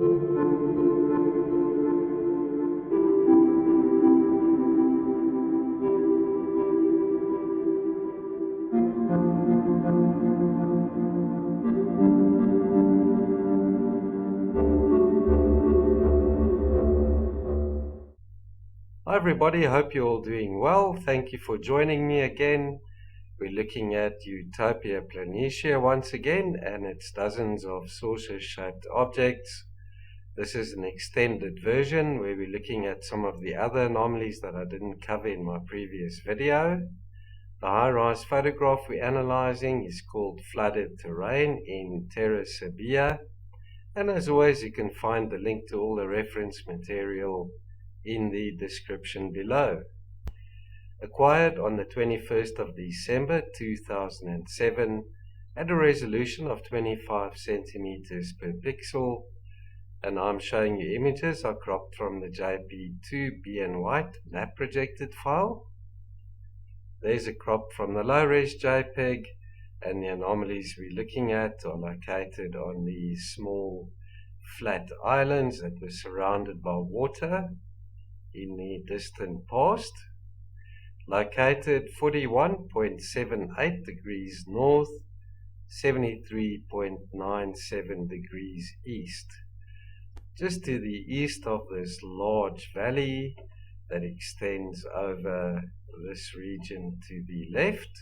Hi everybody, hope you're all doing well. Thank you for joining me again. We're looking at Utopia Planitia once again, and its dozens of saucer-shaped objects. This is an extended version where we're looking at some of the other anomalies that I didn't cover in my previous video. The high-rise photograph we're analyzing is called Flooded Terrain in Terra Sabaea, and as always you can find the link to all the reference material in the description below. Acquired on the 21st of December 2007 at a resolution of 25 centimeters per pixel, and I'm showing you images I cropped from the JP2 and white map projected file. There's a crop from the low-res JPEG, and the anomalies we're looking at are located on these small flat islands that were surrounded by water in the distant past, located 41.78 degrees north, 73.97 degrees east, just to the east of this large valley that extends over this region to the left.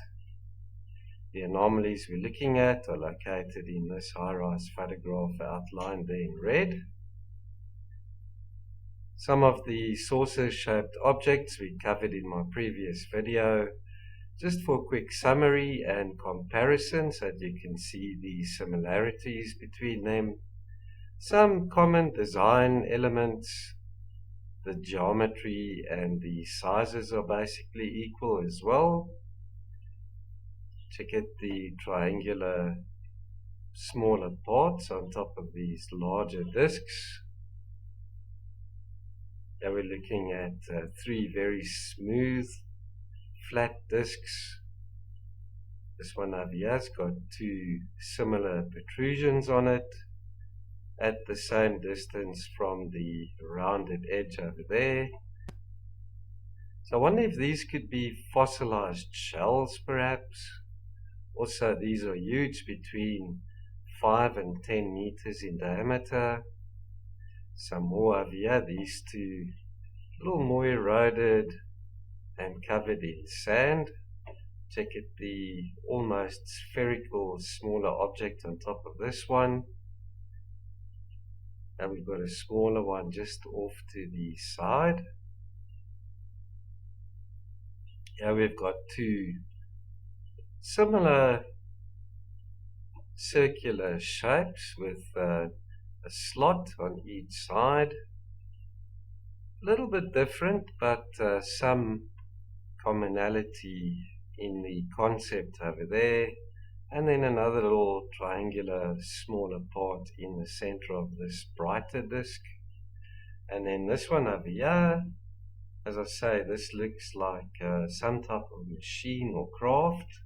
The anomalies we're looking at are located in this high-rise photograph outlined there in red. Some of the saucer-shaped objects we covered in my previous video, just for a quick summary and comparison so that you can see the similarities between them. Some common design elements, the geometry and the sizes are basically equal as well. Check out the triangular smaller parts on top of these larger discs. Now we're looking at three very smooth flat discs. This one over here has got two similar protrusions on it at the same distance from the rounded edge over there. So I wonder if these could be fossilized shells perhaps. Also these are huge, between 5 and 10 meters in diameter. Some more over here, these two a little more eroded and covered in sand. Check it, the almost spherical smaller object on top of this one. And we've got a smaller one just off to the side. Here we've got two similar circular shapes with a slot on each side. A little bit different, but some commonality in the concept over there. And then another little triangular smaller part in the center of this brighter disk. And then this one over here, as I say, this looks like some type of machine or craft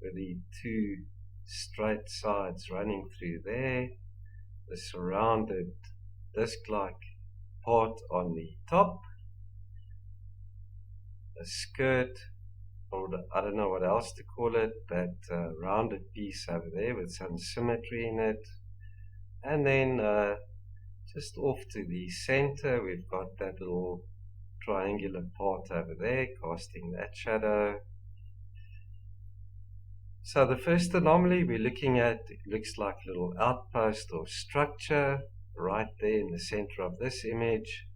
with the two straight sides running through there, the surrounded disc-like part on the top, a skirt, or I don't know what else to call it, that rounded piece over there with some symmetry in it. And then just off to the center we've got that little triangular part over there casting that shadow. So the first anomaly we're looking at, it looks like a little outpost or structure right there in the center of this image,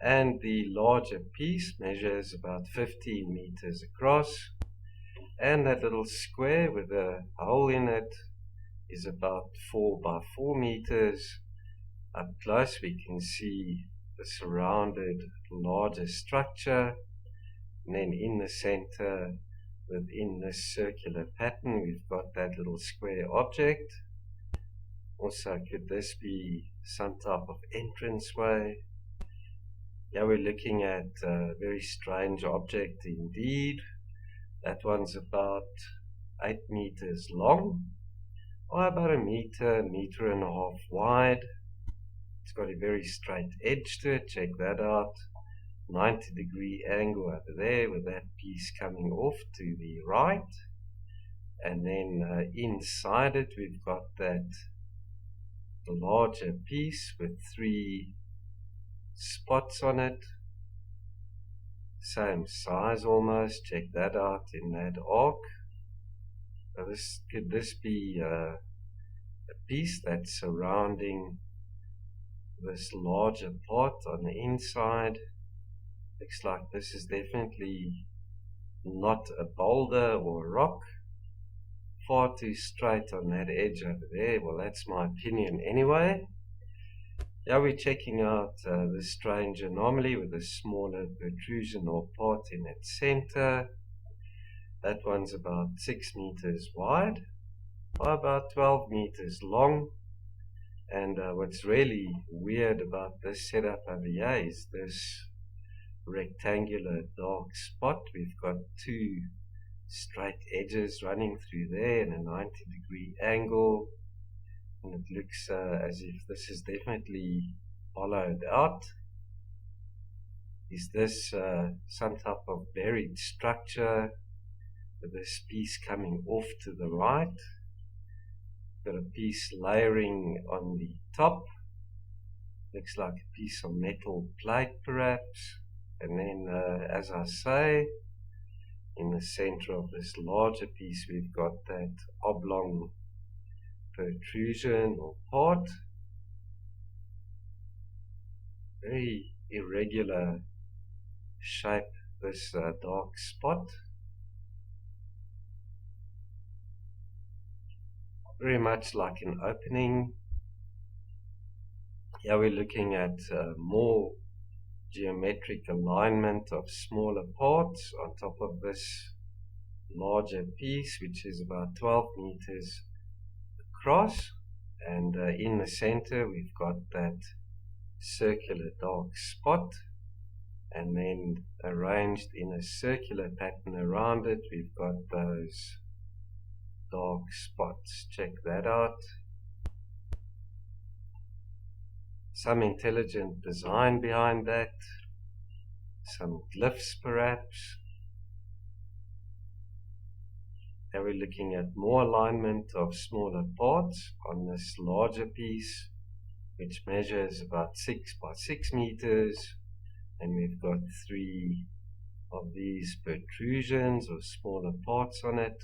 and the larger piece measures about 15 meters across, and that little square with a hole in it is about 4 by 4 meters. Up close we can see the surrounded larger structure, and then in the center within this circular pattern we've got that little square object. Also, could this be some type of entranceway? Yeah, we're looking at a very strange object indeed. That one's about 8 meters long, or about a meter and a half wide. It's got a very straight edge to it. Check that out. 90-degree angle over there with that piece coming off to the right. And then inside it we've got that larger piece with 3 spots on it. Same size almost. Check that out in that arc. Now could this be a piece that's surrounding this larger part on the inside? Looks like this is definitely not a boulder or a rock. Far too straight on that edge over there. Well, that's my opinion anyway. Now we're checking out this strange anomaly with a smaller protrusion or part in its center. That one's about 6 meters wide by about 12 meters long. And what's really weird about this setup over here is this rectangular dark spot. We've got 2 straight edges running through there in a 90-degree angle, and it looks as if this is definitely hollowed out. Is this some type of buried structure with this piece coming off to the right? Got a piece layering on the top, looks like a piece of metal plate perhaps. And then as I say, in the center of this larger piece we've got that oblong protrusion or part. Very irregular shape, this dark spot. Very much like an opening. Here we're looking at more geometric alignment of smaller parts on top of this larger piece, which is about 12 meters across. And in the center we've got that circular dark spot, and then arranged in a circular pattern around it we've got those dark spots. Check that out. Some intelligent design behind that, some glyphs perhaps. Now we're looking at more alignment of smaller parts on this larger piece, which measures about 6 by 6 meters, and we've got 3 of these protrusions or smaller parts on it.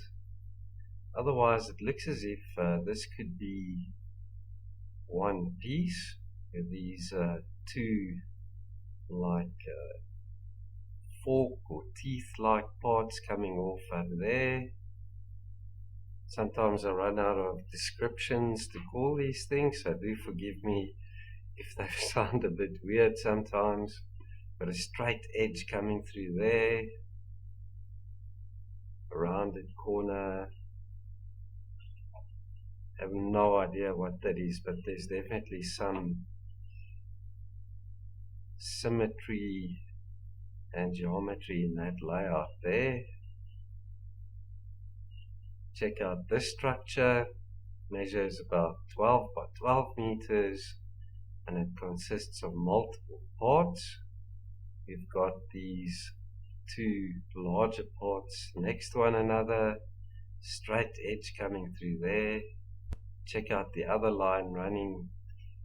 Otherwise it looks as if this could be one piece with these 2 like fork or teeth like parts coming off over there. Sometimes I run out of descriptions to call these things, so do forgive me if they sound a bit weird sometimes. Got a straight edge coming through there, a rounded corner. I have no idea what that is, but there's definitely some symmetry and geometry in that layout there. Check out this structure. Measures about 12 by 12 meters, and it consists of multiple parts. We've got these 2 larger parts next to one another, straight edge coming through there. Check out the other line running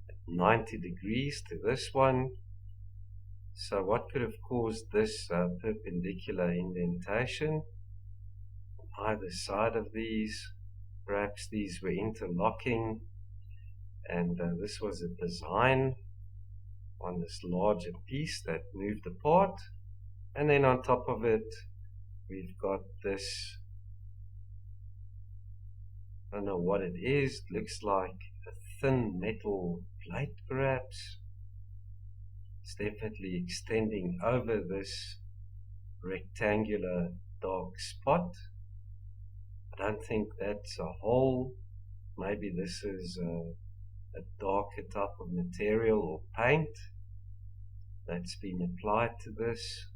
at 90 degrees to this one. So what could have caused this perpendicular indentation on either side of these? Perhaps these were interlocking, and this was a design on this larger piece that moved apart. And then on top of it we've got this, I don't know what it is, it looks like a thin metal plate perhaps. It's definitely extending over this rectangular dark spot. I don't think that's a hole. Maybe this is a darker type of material or paint that's been applied to this.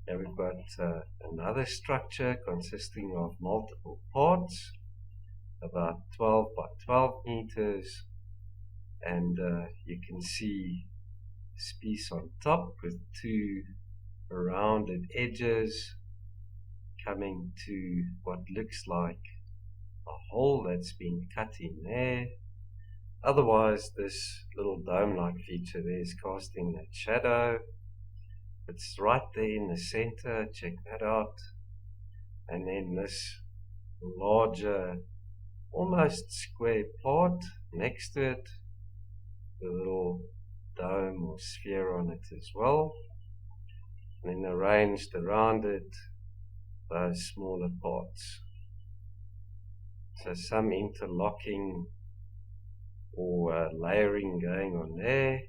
Now we've got another structure consisting of multiple parts. about 12 by 12 meters, and you can see this piece on top with two rounded edges coming to what looks like a hole that's been cut in there. Otherwise, this little dome-like feature there is casting that shadow. It's right there in the center, check that out. And then this larger, almost square part next to it, with a little dome or sphere on it as well. And then arranged around it, those smaller parts. So some interlocking or layering going on there.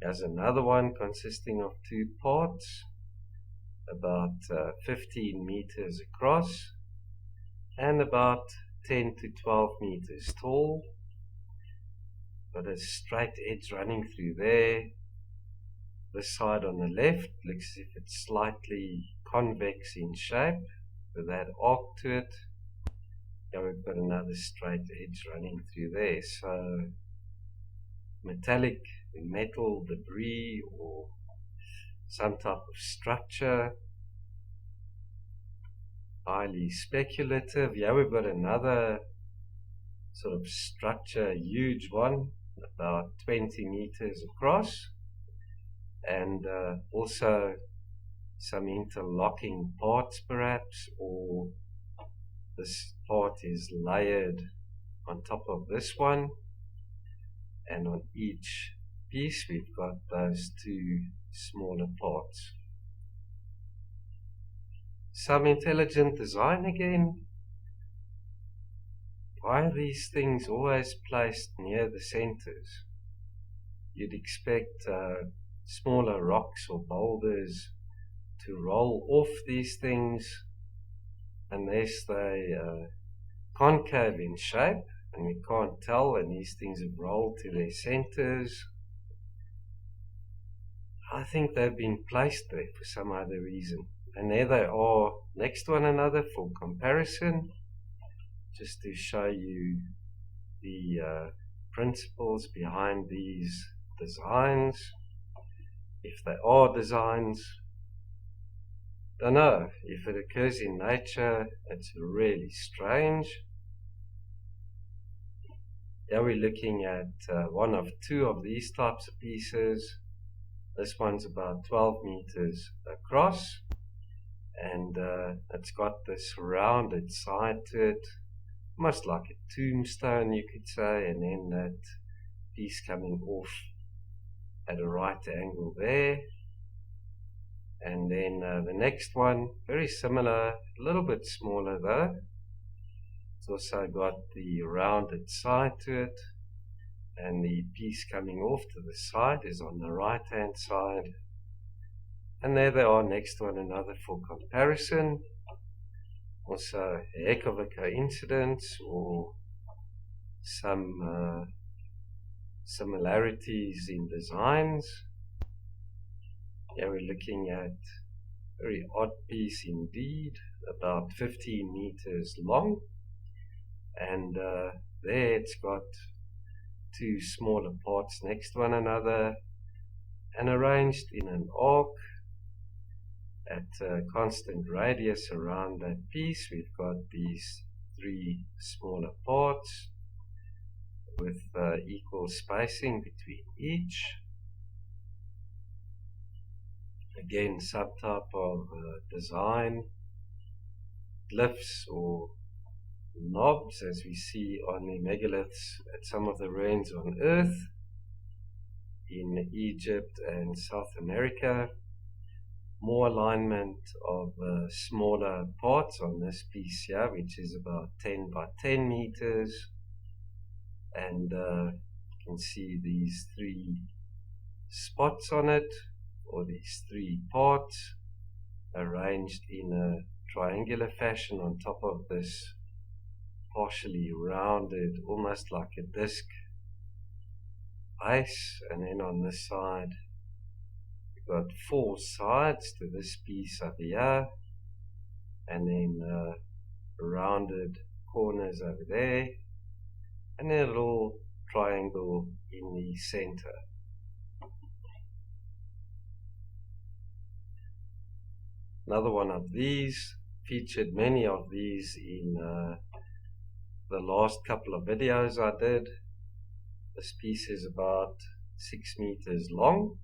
There's another one consisting of two parts, about 15 meters across and about 10 to 12 meters tall. Got a straight edge running through there. This side on the left looks as if it's slightly convex in shape with that arc to it. Here we've got another straight edge running through there. So metallic metal debris or some type of structure. Highly speculative. Here we've got another sort of structure, huge one, about 20 meters across, and also some interlocking parts perhaps, or this part is layered on top of this one, and on each piece we've got those two smaller parts. Some intelligent design again. Why are these things always placed near the centers? You'd expect smaller rocks or boulders to roll off these things unless they concave in shape, and we can't tell, and these things have rolled to their centers. I think they've been placed there for some other reason, and there they are next to one another for comparison, just to show you the principles behind these designs. If they are designs, don't know. If it occurs in nature, it's really strange. Here we're looking at one of two of these types of pieces. This one's about 12 meters across, and it's got this rounded side to it, almost like a tombstone you could say, and then that piece coming off at a right angle there. And then the next one, very similar, a little bit smaller though. It's also got the rounded side to it, and the piece coming off to the side is on the right hand side. And there they are next to one another for comparison. Also a heck of a coincidence, or some similarities in designs. Here we're looking at a very odd piece indeed, about 15 meters long, and there it's got two smaller parts next to one another and arranged in an arc at a constant radius around that piece. We've got these three smaller parts with equal spacing between each. Again, subtype of design, glyphs or knobs, as we see on the megaliths at some of the ruins on Earth in Egypt and South America. More alignment of smaller parts on this piece here, which is about 10 by 10 meters, and you can see these three spots on it, or these three parts arranged in a triangular fashion on top of this partially rounded, almost like a disc base. And then on this side we've got four sides to this piece up here, and then a rounded corners over there, and a little triangle in the center. Another one of these, featured many of these in the last couple of videos I did. This piece is about 6 meters long,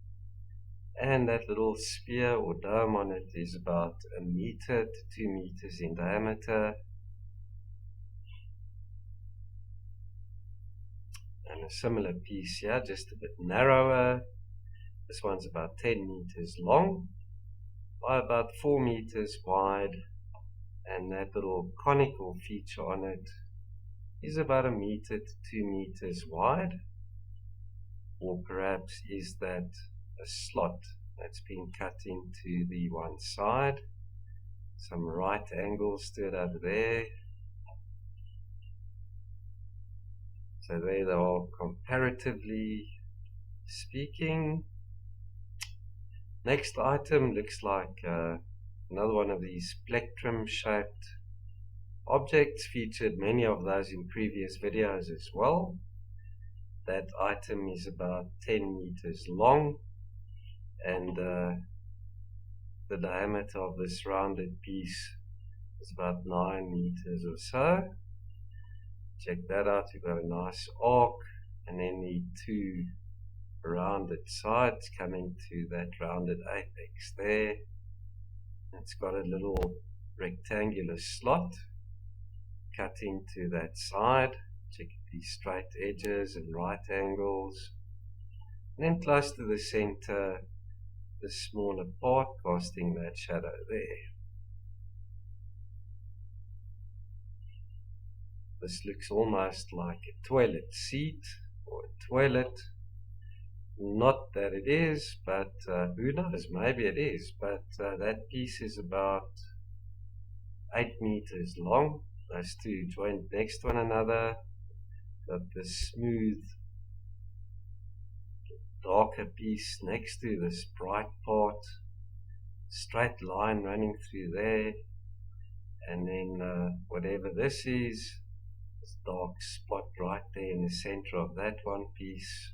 and that little sphere or dome on it is about 1 meter to 2 meters in diameter. And a similar piece here, just a bit narrower. This one's about 10 meters long by about 4 meters wide, and that little conical feature on it is about 1 meter to 2 meters wide. Or perhaps is that a slot that's been cut into the one side, some right angles to it over there. So there they are, comparatively speaking. Next item looks like another one of these plectrum shaped objects, featured many of those in previous videos as well. That item is about 10 meters long, and the diameter of this rounded piece is about 9 meters or so. Check that out. You've got a nice arc, and then the two rounded sides coming to that rounded apex there. It's got a little rectangular slot cut into that side. Check these straight edges and right angles. And then close to the center, the smaller part casting that shadow there. This looks almost like a toilet seat or a toilet. Not that it is, but who knows, maybe it is. But that piece is about 8 meters long. Those two joined next to one another. Got this smooth, darker piece next to this bright part. Straight line running through there. And then whatever this is, this dark spot right there in the center of that one piece.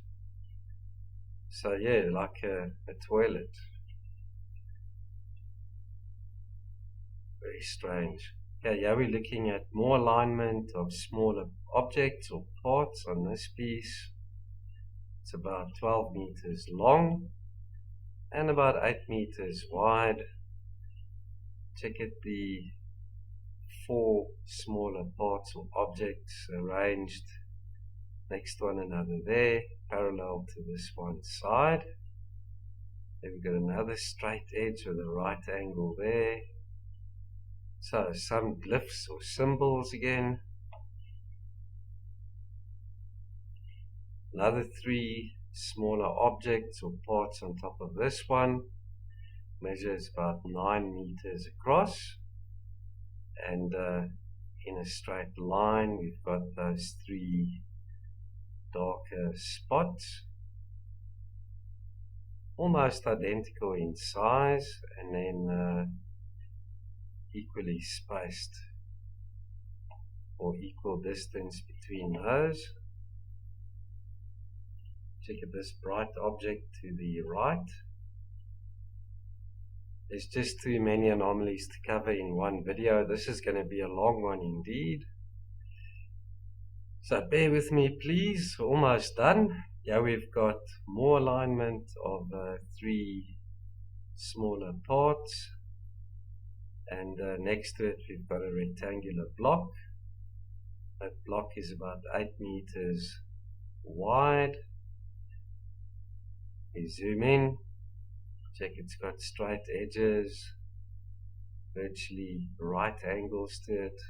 So yeah, like a toilet. Very strange. Okay, yeah, we're looking at more alignment of smaller objects or parts on this piece. It's about 12 meters long and about 8 meters wide. Check it, the 4 smaller parts or objects arranged next to one another there, parallel to this one side. Then we've got another straight edge with a right angle there. So some glyphs or symbols again. Another 3 smaller objects or parts on top of this one. Measures about 9 meters across. And in a straight line we've got those 3 darker spots, almost identical in size, and then equally spaced or equal distance between those. Check at this bright object to the right. There's just too many anomalies to cover in one video. This is going to be a long one indeed. So bear with me please, almost done. Yeah, we've got more alignment of 3 smaller parts, and next to it we've got a rectangular block. That block is about 8 meters wide. We zoom in, check it's got straight edges, virtually right angles to it.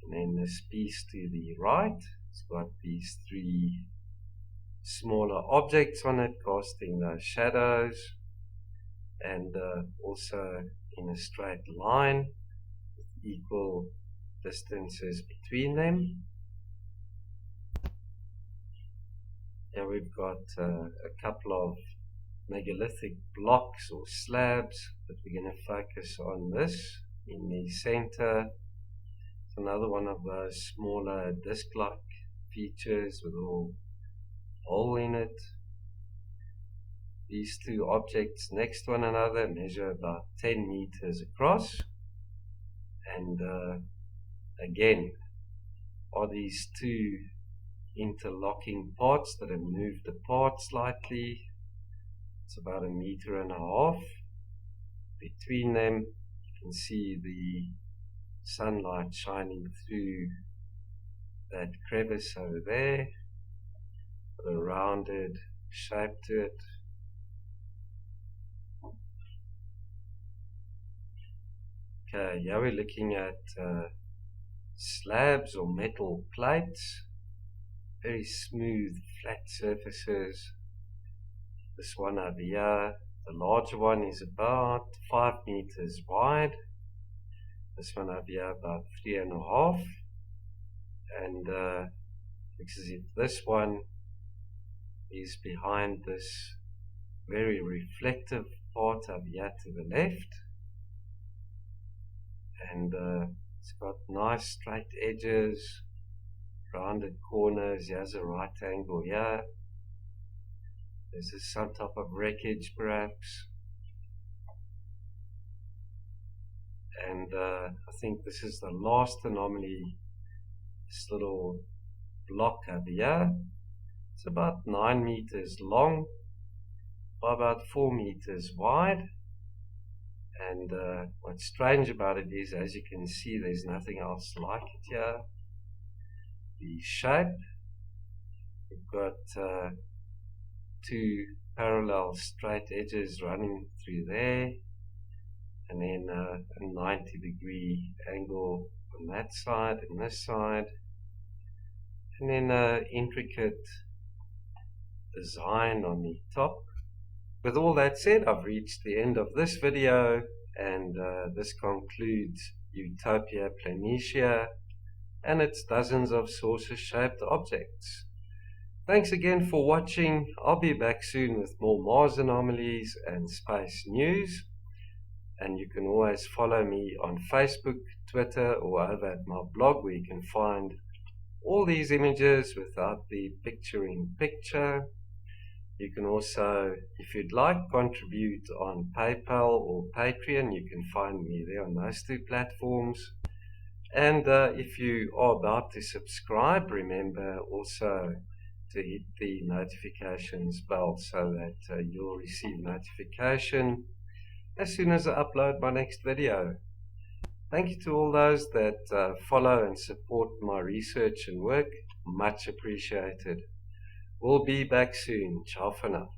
And then this piece to the right, it's got these 3 smaller objects on it, casting those shadows, and also in a straight line, equal distances between them. Here we've got a couple of megalithic blocks or slabs, but we're going to focus on this in the center. Another one of those smaller disc-like features with a little hole in it. These two objects next to one another measure about 10 meters across, and again are these two interlocking parts that have moved apart slightly. It's about 1.5 meters. Between them you can see the sunlight shining through that crevice over there, with a rounded shape to it. Okay, here we're looking at slabs or metal plates, very smooth flat surfaces. This one over here, the larger one, is about 5 meters wide. This one over here about 3.5, and looks as if this one is behind this very reflective part over here to the left, and it's got nice straight edges, rounded corners. Here's a right angle here. This is some type of wreckage perhaps, and I think this is the last anomaly, this little block over here. It's about 9 meters long by about 4 meters wide, and what's strange about it is, as you can see, there's nothing else like it here. The shape, we've got two parallel straight edges running through there, and then a 90-degree angle on that side and this side, and then an intricate design on the top. With all that said, I've reached the end of this video, and this concludes Utopia Planitia and its dozens of saucer-shaped objects. Thanks again for watching. I'll be back soon with more Mars anomalies and space news, and you can always follow me on Facebook, Twitter, or over at my blog, where you can find all these images without the picture-in-picture. You can also, if you'd like, contribute on PayPal or Patreon. You can find me there on those two platforms. And if you are about to subscribe, remember also to hit the notifications bell so that you'll receive notification as soon as I upload my next video. Thank you to all those that follow and support my research and work. Much appreciated. We'll be back soon. Ciao for now.